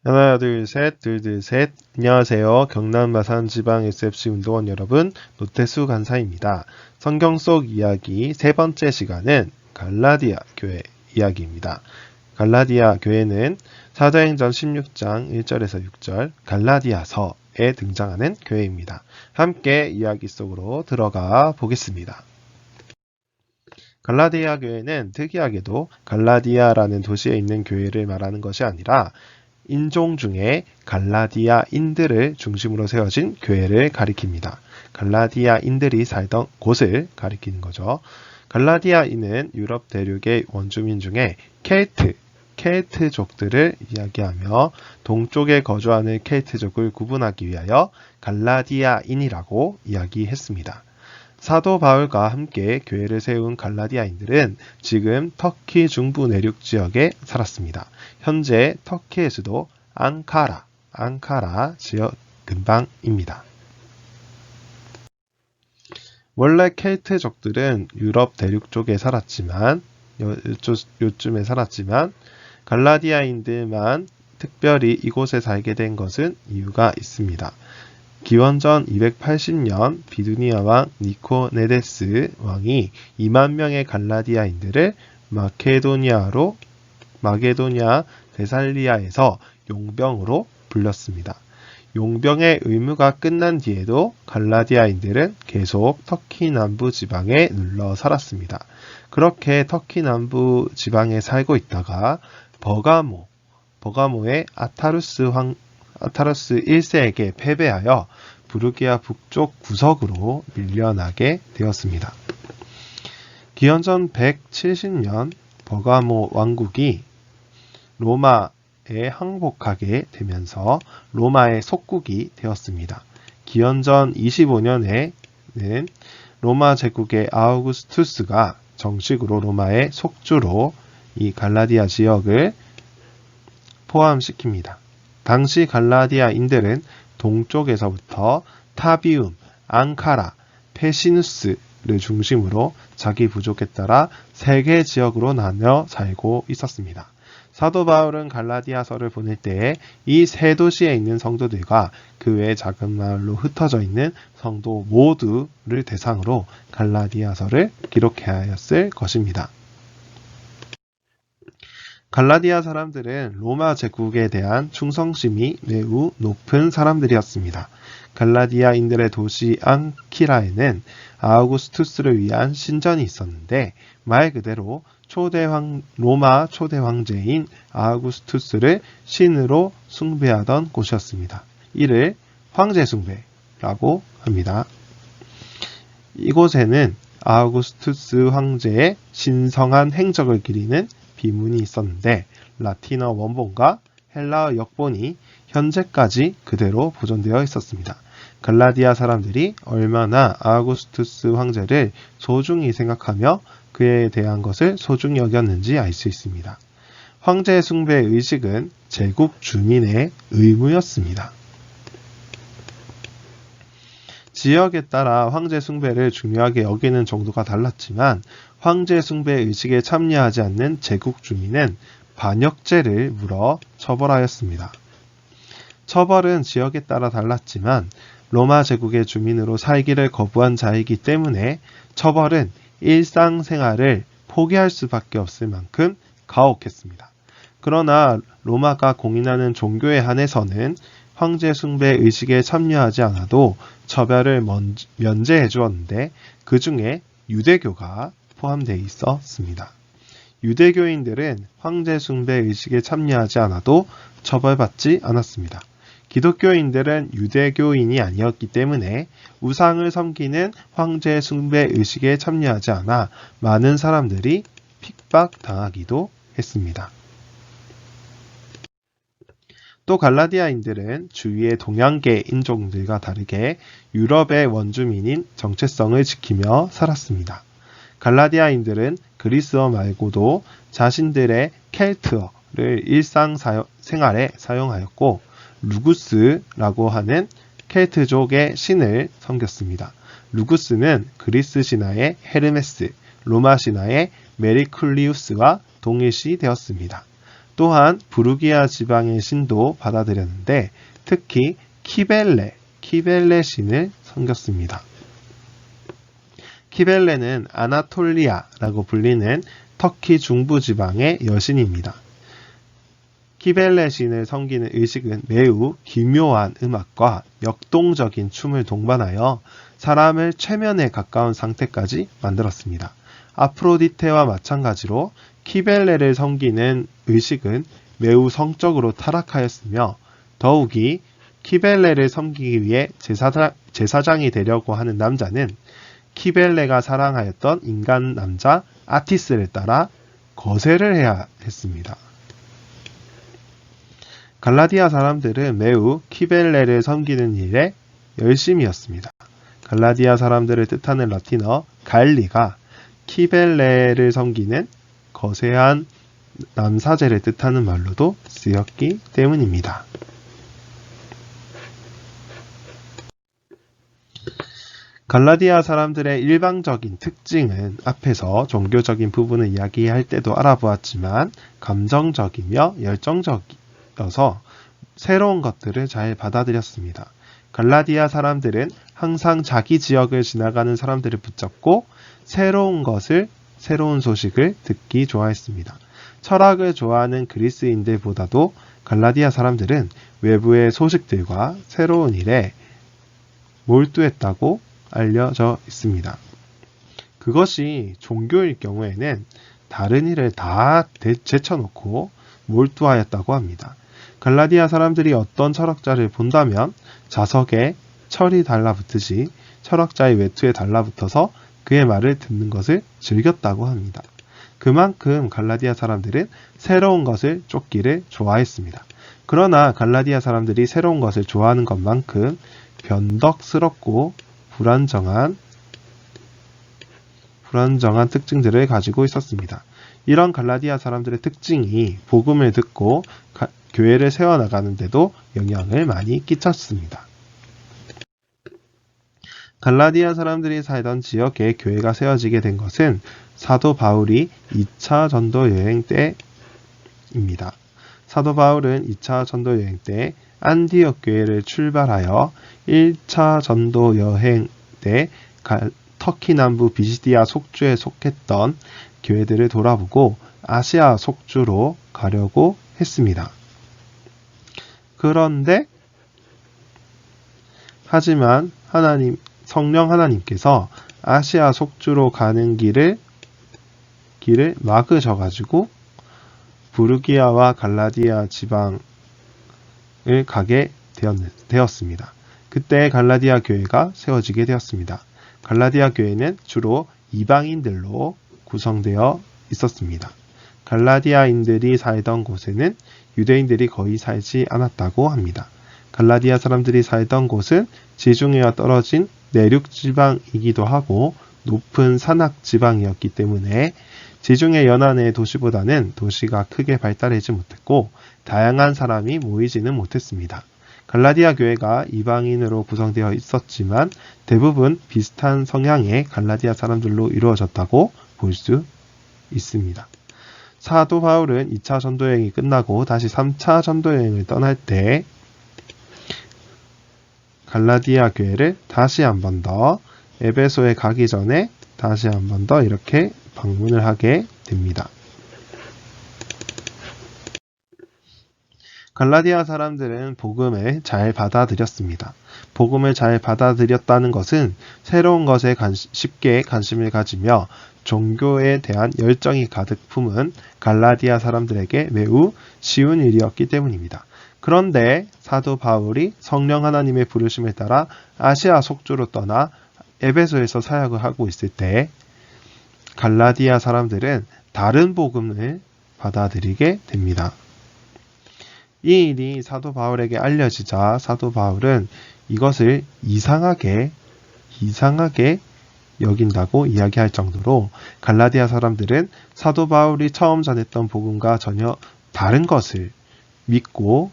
하나, 둘, 셋, 둘, 둘, 셋. 안녕하세요. 경남 마산 지방 SFC 운동원 여러분, 노태수 간사입니다. 성경 속 이야기 세 번째 시간은 갈라디아 교회 이야기입니다. 갈라디아 교회는 사도행전 16장 1절에서 6절 갈라디아서에 등장하는 교회입니다. 함께 이야기 속으로 들어가 보겠습니다. 갈라디아 교회는 특이하게도 갈라디아라는 도시에 있는 교회를 말하는 것이 아니라 인종 중에 갈라디아인들을 중심으로 세워진 교회를 가리킵니다. 갈라디아인들이 살던 곳을 가리키는 거죠. 갈라디아인은 유럽 대륙의 원주민 중에 켈트족들을 이야기하며 동쪽에 거주하는 켈트족을 구분하기 위하여 갈라디아인이라고 이야기했습니다. 사도 바울과 함께 교회를 세운 갈라디아인들은 지금 터키 중부 내륙 지역에 살았습니다. 현재 터키의 수도 앙카라 지역 근방입니다. 원래 켈트족들은 유럽 대륙 쪽에 살았지만 요쯤에 살았지만 갈라디아인들만 특별히 이곳에 살게 된 것은 이유가 있습니다. 기원전 280년 비두니아 왕 니코네데스 왕이 2만 명의 갈라디아인들을 마게도니아 데살리아에서 용병으로 불렀습니다. 용병의 의무가 끝난 뒤에도 갈라디아인들은 계속 터키 남부 지방에 눌러 살았습니다. 그렇게 터키 남부 지방에 살고 있다가 버가모의 아타루스 1세에게 패배하여 부르기아 북쪽 구석으로 밀려나게 되었습니다. 기원전 170년 버가모 왕국이 로마에 항복하게 되면서 로마의 속국이 되었습니다. 기원전 25년에는 로마 제국의 아우구스투스가 정식으로 로마의 속주로 이 갈라디아 지역을 포함시킵니다. 당시 갈라디아인들은 동쪽에서부터 타비움, 앙카라, 페시누스를 중심으로 자기 부족에 따라 3개 지역으로 나뉘어 살고 있었습니다. 사도 바울은 갈라디아서를 보낼 때에 이 세 도시에 있는 성도들과 그 외 작은 마을로 흩어져 있는 성도 모두를 대상으로 갈라디아서를 기록하였을 것입니다. 갈라디아 사람들은 로마 제국에 대한 충성심이 매우 높은 사람들이었습니다. 갈라디아인들의 도시 앙키라에는 아우구스투스를 위한 신전이 있었는데 말 그대로 로마 초대 황제인 아우구스투스를 신으로 숭배하던 곳이었습니다. 이를 황제 숭배라고 합니다. 이곳에는 아우구스투스 황제의 신성한 행적을 기리는 비문이 있었는데 라틴어 원본과 헬라어 역본이 현재까지 그대로 보존되어 있었습니다. 갈라디아 사람들이 얼마나 아우구스투스 황제를 소중히 생각하며 그에 대한 것을 소중히 여겼는지 알 수 있습니다. 황제 숭배 의식은 제국 주민의 의무였습니다. 지역에 따라 황제 숭배를 중요하게 여기는 정도가 달랐지만 황제 숭배 의식에 참여하지 않는 제국 주민은 반역죄를 물어 처벌하였습니다. 처벌은 지역에 따라 달랐지만 로마 제국의 주민으로 살기를 거부한 자이기 때문에 처벌은 일상생활을 포기할 수밖에 없을 만큼 가혹했습니다. 그러나 로마가 공인하는 종교에 한해서는 황제 숭배 의식에 참여하지 않아도 처벌을 면제해 주었는데 그 중에 유대교가 포함되어 있었습니다. 유대교인들은 황제 숭배 의식에 참여하지 않아도 처벌받지 않았습니다. 기독교인들은 유대교인이 아니었기 때문에 우상을 섬기는 황제 숭배 의식에 참여하지 않아 많은 사람들이 핍박당하기도 했습니다. 또 갈라디아인들은 주위의 동양계 인종들과 다르게 유럽의 원주민인 정체성을 지키며 살았습니다. 갈라디아인들은 그리스어 말고도 자신들의 켈트어를 일상생활에 사용하였고 루구스라고 하는 켈트족의 신을 섬겼습니다. 루구스는 그리스 신화의 헤르메스, 로마 신화의 메리클리우스와 동일시 되었습니다. 또한 부르기아 지방의 신도 받아들였는데 특히 키벨레 신을 섬겼습니다. 키벨레는 아나톨리아라고 불리는 터키 중부 지방의 여신입니다. 키벨레 신을 섬기는 의식은 매우 기묘한 음악과 역동적인 춤을 동반하여 사람을 최면에 가까운 상태까지 만들었습니다. 아프로디테와 마찬가지로 키벨레를 섬기는 의식은 매우 성적으로 타락하였으며 더욱이 키벨레를 섬기기 위해 제사장이 되려고 하는 남자는 키벨레가 사랑하였던 인간 남자 아티스를 따라 거세를 해야 했습니다. 갈라디아 사람들은 매우 키벨레를 섬기는 일에 열심이었습니다. 갈라디아 사람들을 뜻하는 라틴어 갈리가 키벨레를 섬기는 거세한 남사제를 뜻하는 말로도 쓰였기 때문입니다. 갈라디아 사람들의 일방적인 특징은 앞에서 종교적인 부분을 이야기할 때도 알아보았지만 감정적이며 열정적이어서 새로운 것들을 잘 받아들였습니다. 갈라디아 사람들은 항상 자기 지역을 지나가는 사람들을 붙잡고 새로운 소식을 듣기 좋아했습니다. 철학을 좋아하는 그리스인들보다도 갈라디아 사람들은 외부의 소식들과 새로운 일에 몰두했다고 알려져 있습니다. 그것이 종교일 경우에는 다른 일을 다 제쳐놓고 몰두하였다고 합니다. 갈라디아 사람들이 어떤 철학자를 본다면 자석에 철이 달라붙듯이 철학자의 외투에 달라붙어서 그의 말을 듣는 것을 즐겼다고 합니다. 그만큼 갈라디아 사람들은 새로운 것을 쫓기를 좋아했습니다. 그러나 갈라디아 사람들이 새로운 것을 좋아하는 것만큼 변덕스럽고 불안정한 특징들을 가지고 있었습니다. 이런 갈라디아 사람들의 특징이 복음을 듣고 교회를 세워나가는 데도 영향을 많이 끼쳤습니다. 갈라디아 사람들이 살던 지역에 교회가 세워지게 된 것은 사도 바울이 2차 전도 여행 때입니다. 사도 바울은 2차 전도 여행 때 안디옥 교회를 출발하여 1차 전도 여행 때 터키 남부 비시디아 속주에 속했던 교회들을 돌아보고 아시아 속주로 가려고 했습니다. 그런데 하지만 성령 하나님께서 아시아 속주로 가는 길을 막으셔가지고 부르기아와 갈라디아 지방을 가게 되었습니다. 그때 갈라디아 교회가 세워지게 되었습니다. 갈라디아 교회는 주로 이방인들로 구성되어 있었습니다. 갈라디아인들이 살던 곳에는 유대인들이 거의 살지 않았다고 합니다. 갈라디아 사람들이 살던 곳은 지중해와 떨어진 내륙 지방이기도 하고 높은 산악 지방이었기 때문에 지중해 연안의 도시보다는 도시가 크게 발달하지 못했고 다양한 사람이 모이지는 못했습니다. 갈라디아 교회가 이방인으로 구성되어 있었지만 대부분 비슷한 성향의 갈라디아 사람들로 이루어졌다고 볼 수 있습니다. 사도 바울은 2차 전도여행이 끝나고 다시 3차 전도여행을 떠날 때 갈라디아 교회를 다시 한 번 더 에베소에 가기 전에 다시 한 번 더 이렇게 방문을 하게 됩니다. 갈라디아 사람들은 복음을 잘 받아들였습니다. 복음을 잘 받아들였다는 것은 새로운 것에 쉽게 관심을 가지며 종교에 대한 열정이 가득 품은 갈라디아 사람들에게 매우 쉬운 일이었기 때문입니다. 그런데 사도 바울이 성령 하나님의 부르심에 따라 아시아 속주로 떠나 에베소에서 사역을 하고 있을 때 갈라디아 사람들은 다른 복음을 받아들이게 됩니다. 이 일이 사도 바울에게 알려지자 사도 바울은 이것을 이상하게 여긴다고 이야기할 정도로 갈라디아 사람들은 사도 바울이 처음 전했던 복음과 전혀 다른 것을 믿고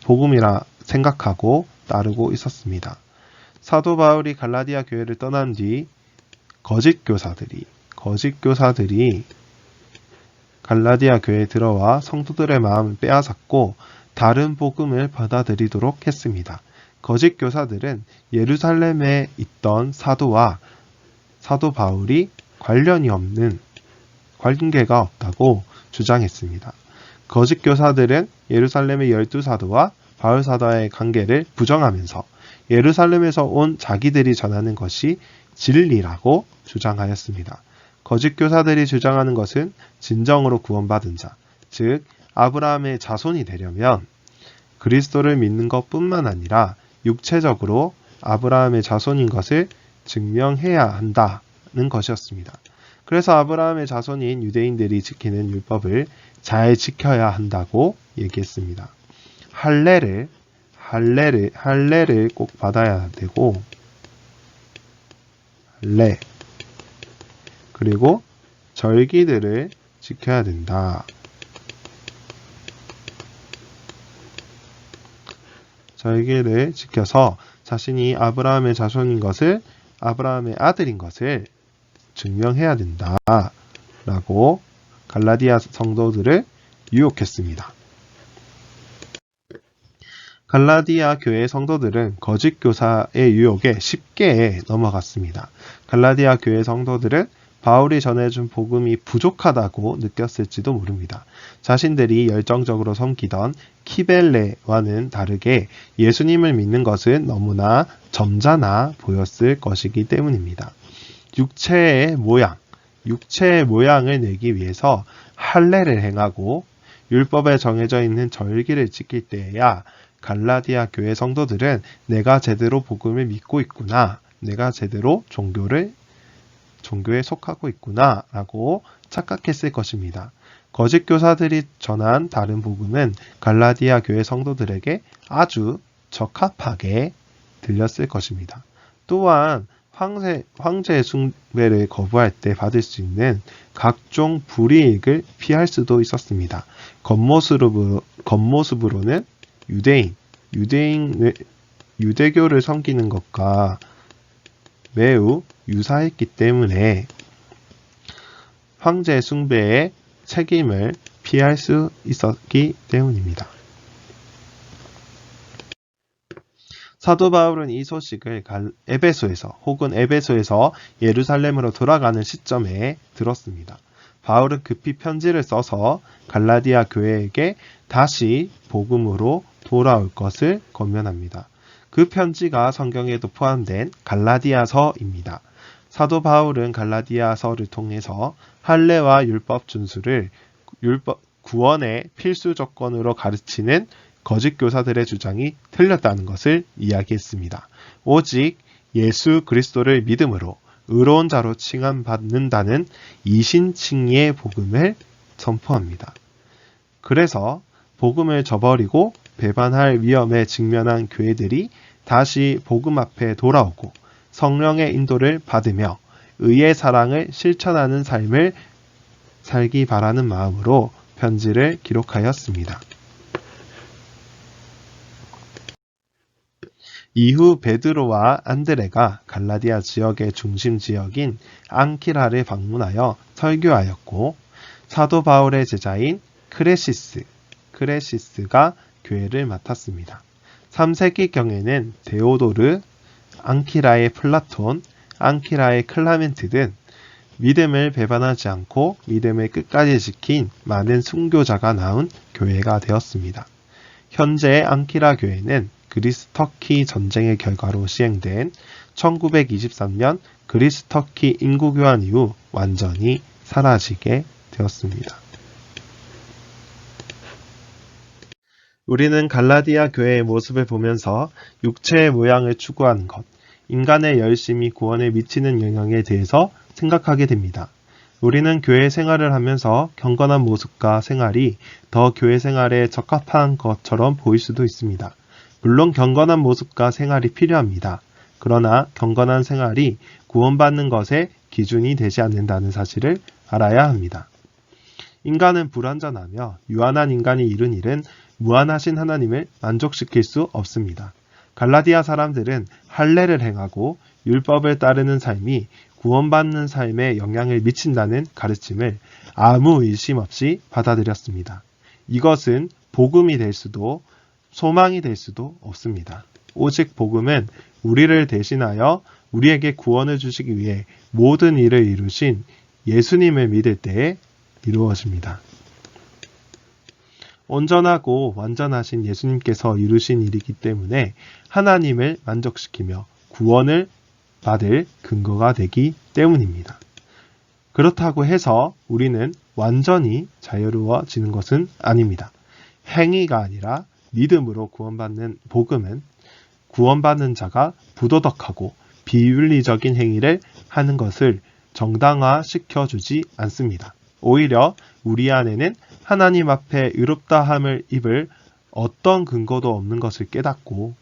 복음이라 생각하고 따르고 있었습니다. 사도 바울이 갈라디아 교회를 떠난 뒤 거짓 교사들이 갈라디아 교회에 들어와 성도들의 마음을 빼앗았고 다른 복음을 받아들이도록 했습니다. 거짓 교사들은 예루살렘에 있던 사도 바울이 관계가 없다고 주장했습니다. 거짓 교사들은 예루살렘의 12사도와 바울 사도와의 관계를 부정하면서 예루살렘에서 온 자기들이 전하는 것이 진리라고 주장하였습니다. 거짓 교사들이 주장하는 것은 진정으로 구원받은 자, 즉 아브라함의 자손이 되려면 그리스도를 믿는 것뿐만 아니라 육체적으로 아브라함의 자손인 것을 증명해야 한다는 것이었습니다. 그래서 아브라함의 자손인 유대인들이 지키는 율법을 잘 지켜야 한다고 얘기했습니다. 할례를 꼭 받아야 되고, 그리고 절기들을 지켜야 된다. 절기를 지켜서 자신이 아브라함의 자손인 것을, 아브라함의 아들인 것을 증명해야 된다. 라고 갈라디아 성도들을 유혹했습니다. 갈라디아 교회 성도들은 거짓 교사의 유혹에 쉽게 넘어갔습니다. 갈라디아 교회 성도들은 바울이 전해준 복음이 부족하다고 느꼈을지도 모릅니다. 자신들이 열정적으로 섬기던 키벨레와는 다르게 예수님을 믿는 것은 너무나 점잖아 보였을 것이기 때문입니다. 육체의 모양을 내기 위해서 할례를 행하고 율법에 정해져 있는 절기를 지킬 때에야 갈라디아 교회 성도들은 내가 제대로 복음을 믿고 있구나, 내가 제대로 종교에 속하고 있구나 라고 착각했을 것입니다. 거짓 교사들이 전한 다른 복음은 갈라디아 교회 성도들에게 아주 적합하게 들렸을 것입니다. 또한 황제 숭배를 거부할 때 받을 수 있는 각종 불이익을 피할 수도 있었습니다. 겉모습으로는 유대교를 섬기는 것과 매우 유사했기 때문에 황제 숭배의 책임을 피할 수 있었기 때문입니다. 사도 바울은 이 소식을 에베소에서 예루살렘으로 돌아가는 시점에 들었습니다. 바울은 급히 편지를 써서 갈라디아 교회에게 다시 복음으로 돌아올 것을 권면합니다. 그 편지가 성경에도 포함된 갈라디아서입니다. 사도 바울은 갈라디아서를 통해서 할례와 율법 준수를 구원의 필수 조건으로 가르치는 거짓 교사들의 주장이 틀렸다는 것을 이야기했습니다. 오직 예수 그리스도를 믿음으로 의로운 자로 칭함받는다는 이신칭의의 복음을 선포합니다. 그래서 복음을 저버리고 배반할 위험에 직면한 교회들이 다시 복음 앞에 돌아오고 성령의 인도를 받으며 의의 사랑을 실천하는 삶을 살기 바라는 마음으로 편지를 기록하였습니다. 이후 베드로와 안드레가 갈라디아 지역의 중심 지역인 앙키라를 방문하여 설교하였고 사도 바울의 제자인 크레시스가 교회를 맡았습니다. 3세기경에는 데오도르, 앙키라의 플라톤, 앙키라의 클라멘트 등 믿음을 배반하지 않고 믿음을 끝까지 지킨 많은 순교자가 나온 교회가 되었습니다. 현재 앙키라 교회는 그리스 터키 전쟁의 결과로 시행된 1923년 그리스 터키 인구교환 이후 완전히 사라지게 되었습니다. 우리는 갈라디아 교회의 모습을 보면서 육체의 모양을 추구하는 것, 인간의 열심이 구원에 미치는 영향에 대해서 생각하게 됩니다. 우리는 교회 생활을 하면서 경건한 모습과 생활이 더 교회 생활에 적합한 것처럼 보일 수도 있습니다. 물론 경건한 모습과 생활이 필요합니다. 그러나 경건한 생활이 구원받는 것의 기준이 되지 않는다는 사실을 알아야 합니다. 인간은 불완전하며 유한한 인간이 이룬 일은 무한하신 하나님을 만족시킬 수 없습니다. 갈라디아 사람들은 할례를 행하고 율법을 따르는 삶이 구원받는 삶에 영향을 미친다는 가르침을 아무 의심 없이 받아들였습니다. 이것은 복음이 될 수도 소망이 될 수도 없습니다. 오직 복음은 우리를 대신하여 우리에게 구원을 주시기 위해 모든 일을 이루신 예수님을 믿을 때에 이루어집니다. 온전하고 완전하신 예수님께서 이루신 일이기 때문에 하나님을 만족시키며 구원을 받을 근거가 되기 때문입니다. 그렇다고 해서 우리는 완전히 자유로워지는 것은 아닙니다. 행위가 아니라 믿음으로 구원받는 복음은 구원받는 자가 부도덕하고 비윤리적인 행위를 하는 것을 정당화시켜주지 않습니다. 오히려 우리 안에는 하나님 앞에 의롭다함을 입을 어떤 근거도 없는 것을 깨닫고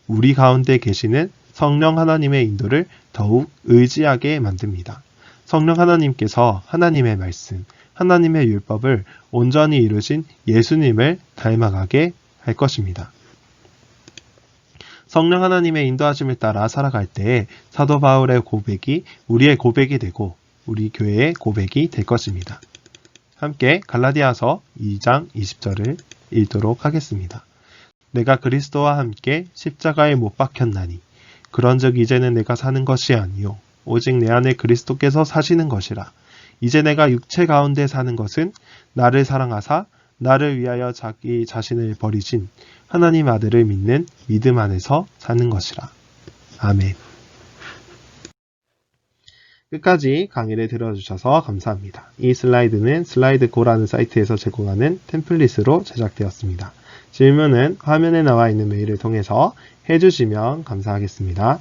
우리 가운데 계시는 성령 하나님의 인도를 더욱 의지하게 만듭니다. 성령 하나님께서 하나님의 말씀, 하나님의 율법을 온전히 이루신 예수님을 닮아가게 할 것입니다. 성령 하나님의 인도하심을 따라 살아갈 때에 사도 바울의 고백이 우리의 고백이 되고 우리 교회의 고백이 될 것입니다. 함께 갈라디아서 2장 20절을 읽도록 하겠습니다. 내가 그리스도와 함께 십자가에 못 박혔나니 그런즉 이제는 내가 사는 것이 아니요 오직 내 안에 그리스도께서 사시는 것이라. 이제 내가 육체 가운데 사는 것은 나를 사랑하사 나를 위하여 자기 자신을 버리신 하나님 아들을 믿는 믿음 안에서 사는 것이라. 아멘. 끝까지 강의를 들어주셔서 감사합니다. 이 슬라이드는 슬라이드고라는 사이트에서 제공하는 템플릿으로 제작되었습니다. 질문은 화면에 나와 있는 메일을 통해서 해주시면 감사하겠습니다.